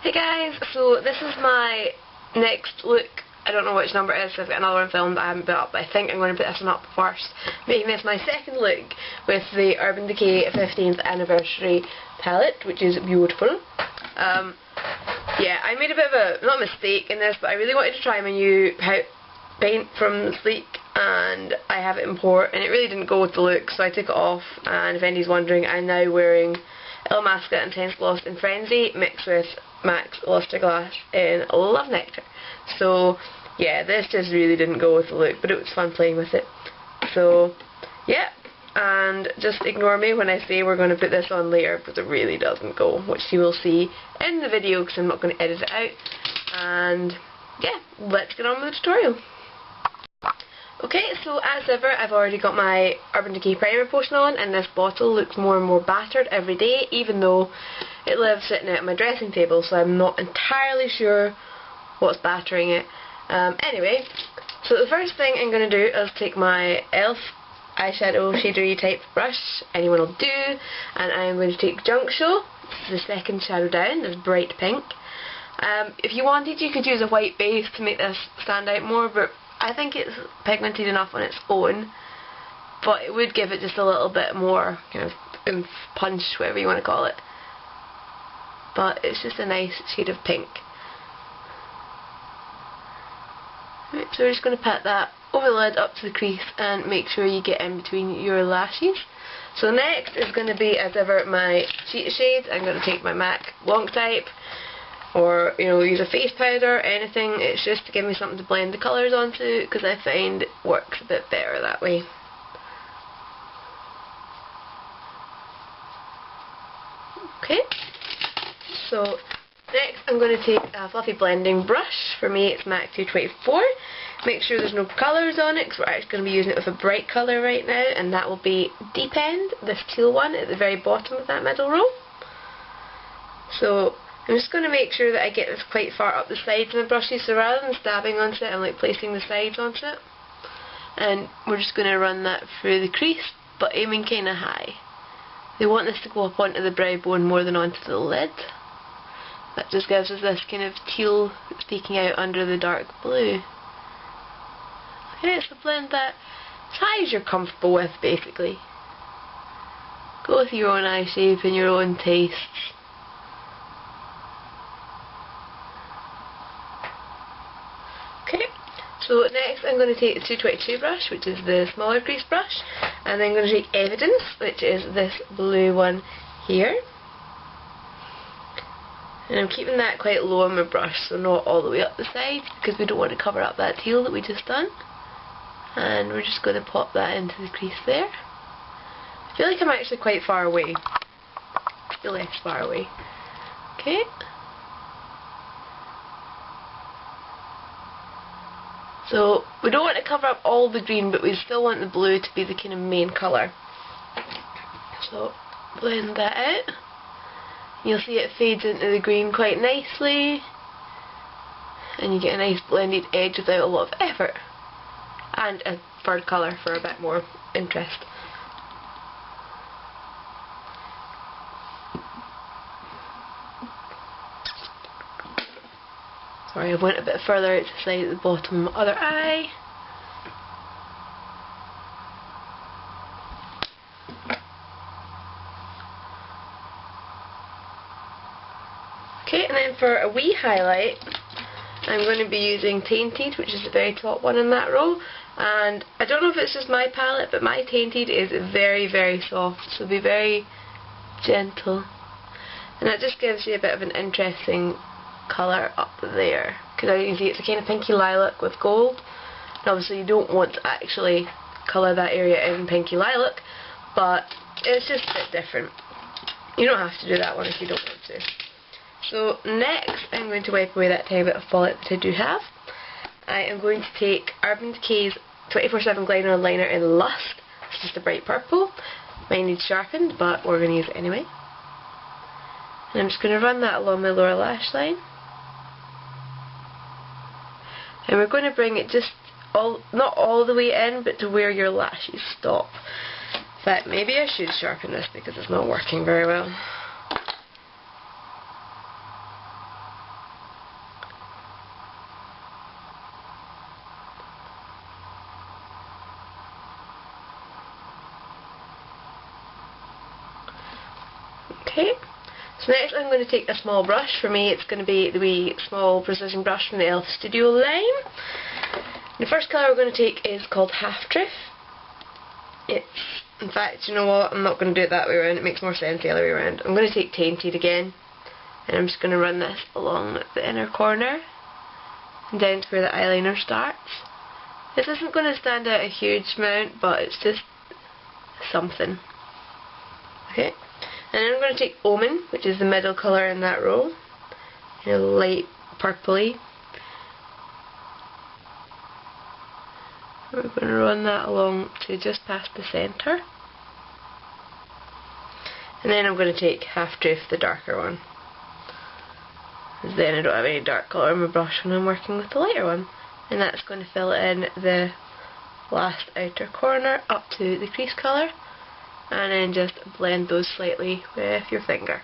Hey guys, so this is my next look. I don't know which number it is, so I've got another one filmed that I haven't put up, but I think I'm going to put this one up first. Making this my second look with the Urban Decay 15th anniversary palette, which is beautiful. Yeah, I made a bit of a, not a mistake in this, but I really wanted to try my new paint from Sleek, and I have it in port, and it really didn't go with the look, so I took it off, and if anybody's wondering, I'm now wearing Illamasqua Intense Gloss in Frenzy mixed with MAC's Luster Glass in Love Nectar. So yeah, this just really didn't go with the look, but it was fun playing with it. So yeah, and just ignore me when I say we're going to put this on later, because it really doesn't go, which you will see in the video because I'm not going to edit it out. And yeah, let's get on with the tutorial. Okay, so as ever, I've already got my Urban Decay primer potion on, and this bottle looks more and more battered every day, even though it lives sitting at my dressing table, so I'm not entirely sure what's battering it. Anyway, so the first thing I'm going to do is take my e.l.f. eyeshadow shadery type brush, anyone will do, and I'm going to take Junk Show, the second shadow down, this bright pink. If you wanted, you could use a white base to make this stand out more, but I think it's pigmented enough on its own, but it would give it just a little bit more kind of oomph, punch, whatever you want to call it. But it's just a nice shade of pink. Right, so we're just going to pat that over the lid up to the crease and make sure you get in between your lashes. So next is going to be, as ever, my cheat shades. I'm going to take my MAC Wonk Type, or use a face powder, anything. It's just to give me something to blend the colours onto, because I find it works a bit better that way. Okay, so next I'm going to take a fluffy blending brush. For me it's MAC 224. Make sure there's no colours on it, because we're actually going to be using it with a bright colour right now, and that will be Deep End, this teal one at the very bottom of that middle row. So I'm just going to make sure that I get this quite far up the sides of my brushes, so rather than stabbing onto it, I'm like placing the sides onto it. And we're just going to run that through the crease, but aiming kind of high. They want this to go up onto the brow bone more than onto the lid. That just gives us this kind of teal sticking out under the dark blue. Okay, so blend that as high as you're comfortable with, basically. Go with your own eye shape and your own tastes. Okay, so next I'm going to take the 222 brush, which is the smaller crease brush, and then I'm going to take Evidence, which is this blue one here. And I'm keeping that quite low on my brush, so not all the way up the side, because we don't want to cover up that teal that we just done. And we're just going to pop that into the crease there. I feel like I'm actually quite far away. Still less far away. Okay. So we don't want to cover up all the green, but we still want the blue to be the kind of main colour. So blend that out. You'll see it fades into the green quite nicely, and you get a nice blended edge without a lot of effort, and a third colour for a bit more interest. Sorry, I went a bit further out to the side at the bottom of my other eye. Okay, and then for a wee highlight, I'm going to be using Tainted, which is the very top one in that row. And I don't know if it's just my palette, but my Tainted is very, very soft, so be very gentle. And that just gives you a bit of an interesting colour up there, because as you can see it's a kind of pinky lilac with gold, and obviously you don't want to actually colour that area in pinky lilac, but it's just a bit different. You don't have to do that one if you don't want to. So next I'm going to wipe away that tiny bit of fallout that I do have. I am going to take Urban Decay's 24/7 Glider Liner in Lust. It's just a bright purple. Mine needs sharpened, but we're going to use it anyway. And I'm just going to run that along my lower lash line. And we're going to bring it just not all the way in, but to where your lashes stop. In fact, maybe I should sharpen this because it's not working very well. Okay, so next I'm going to take a small brush. For me it's going to be the wee small precision brush from the e.l.f. Studio line. The first colour we're going to take is called Half Truth. It's, in fact, you know what, I'm not going to do it that way around, it makes more sense the other way around. I'm going to take Tainted again, and I'm just going to run this along the inner corner and down to where the eyeliner starts. This isn't going to stand out a huge amount, but it's just something. Okay, and then I'm going to take Omen, which is the middle colour in that row, in a light purpley. We're going to run that along to just past the centre. And then I'm going to take Half Truth, the darker one. Because then I don't have any dark colour on my brush when I'm working with the lighter one. And that's going to fill in the last outer corner up to the crease colour. And then just blend those slightly with your finger.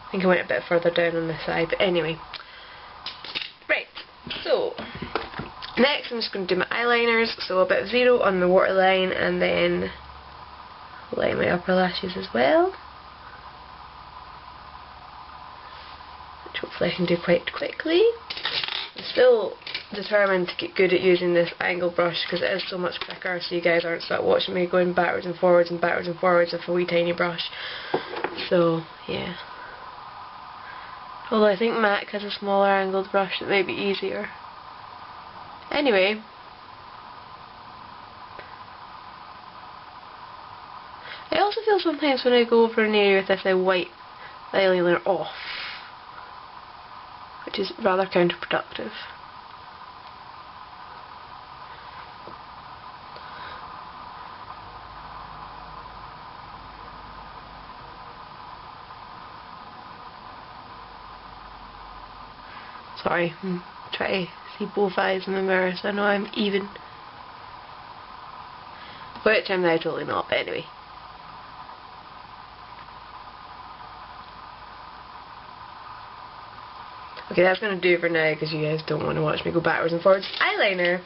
I think I went a bit further down on this side, but anyway. Right, so next I'm just going to do my eyeliners, so a bit of zero on the waterline and then line my upper lashes as well, which hopefully I can do quite quickly. I'm still determined to get good at using this angle brush because it is so much quicker, so you guys aren't stuck watching me going backwards and forwards with a wee tiny brush. So yeah, although I think MAC has a smaller angled brush that may be easier. Anyway, I also feel sometimes when I go over an area with this I wipe the eyeliner off, which is rather counterproductive. Sorry, I'm trying to see both eyes in the mirror so I know I'm even. Which I'm now totally not, but anyway. Okay, that's going to do for now because you guys don't want to watch me go backwards and forwards. Eyeliner!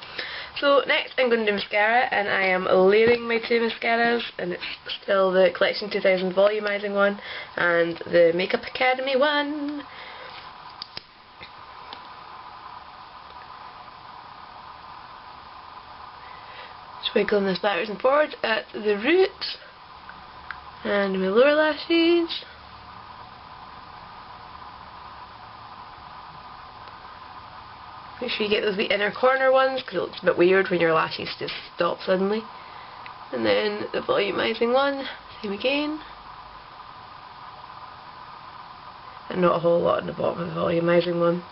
So next I'm going to do mascara, and I am layering my two mascaras, and it's still the Collection 2000 volumizing one and the Makeup Academy one. Wiggling this backwards and forwards at the roots and my lower lashes. Make sure you get those wee inner corner ones because it looks a bit weird when your lashes just stop suddenly. And then the volumizing one, same again. And not a whole lot in the bottom of the volumizing one.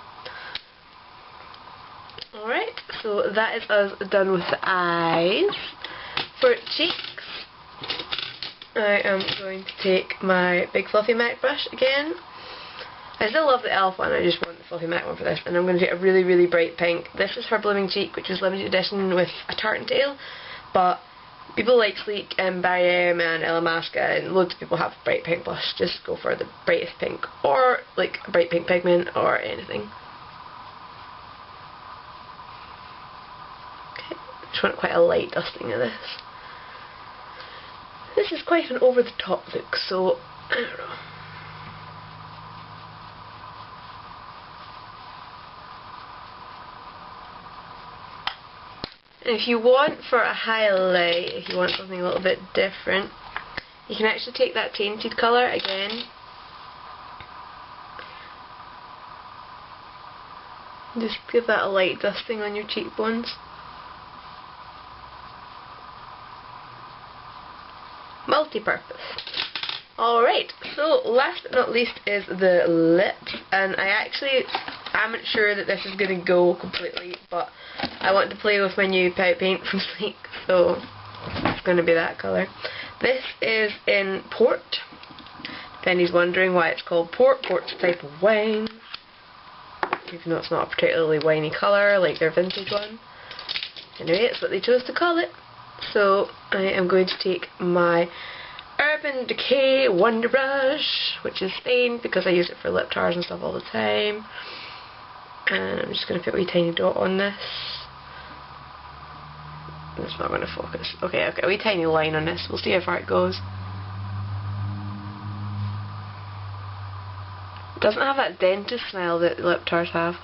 Alright, so that is us done with the eyes. For cheeks, I am going to take my big fluffy MAC brush again. I still love the e.l.f. one, I just want the fluffy MAC one for this. And I'm going to take a really, really bright pink. This is her Blooming Cheek, which is limited edition with a tartan tail. But people like Sleek and Barry M and Illamasqua, and loads of people have bright pink blush. Just go for the brightest pink, or like a bright pink pigment, or anything. Just want quite a light dusting of this. This is quite an over the top look, so I don't know. And if you want for a highlight, if you want something a little bit different, you can actually take that Tainted colour again. Just give that a light dusting on your cheekbones. Multi-purpose. Alright, so last but not least is the lips, and I actually am sure that this is going to go completely, but I want to play with my new pout paint from Sleek, so it's going to be that colour. This is in Port. Penny's wondering why it's called Port. Port's a type of wine, even though it's not a particularly winey colour like their vintage one. Anyway, it's what they chose to call it. So I am going to take my Urban Decay Wonder Brush, which is stained because I use it for lip tars and stuff all the time. And I'm just going to put a wee tiny dot on this. It's not going to focus. Okay, I've got a wee tiny line on this. We'll see how far it goes. Doesn't have that dentist smell that lip tars have.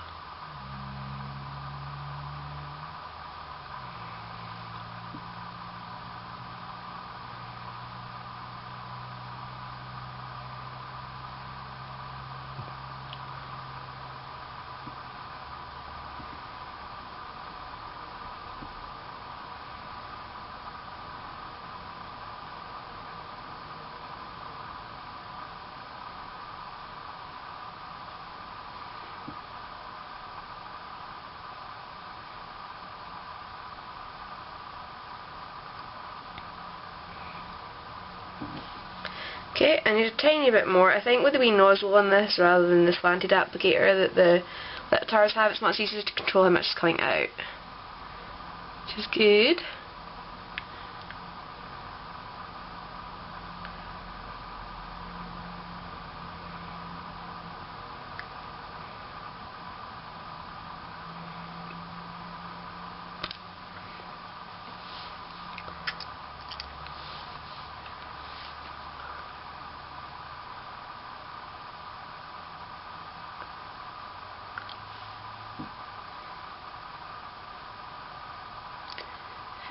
Okay, I need a tiny bit more. I think with the wee nozzle on this, rather than the slanted applicator that the lip tars have, it's much easier to control how much is coming out. Which is good.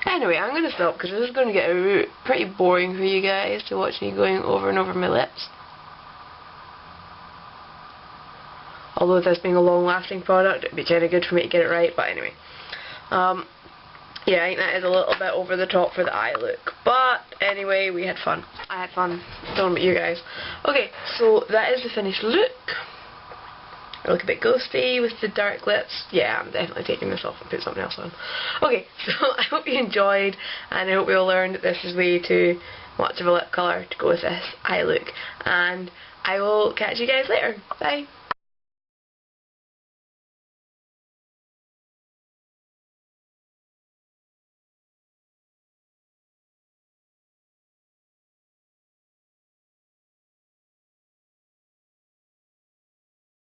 Anyway, I'm going to stop because this is going to get pretty boring for you guys to watch me going over and over my lips. Although this being a long-lasting product, it'd be kind of good for me to get it right, but anyway. Yeah, I think that is a little bit over the top for the eye look. But anyway, we had fun. I had fun. Don't know about you guys. Okay, so that is the finished look. I look a bit ghosty with the dark lips. Yeah, I'm definitely taking this off and put something else on. Okay, so I hope you enjoyed, and I hope you all learned that this is way too much of a lip colour to go with this eye look. And I will catch you guys later. Bye.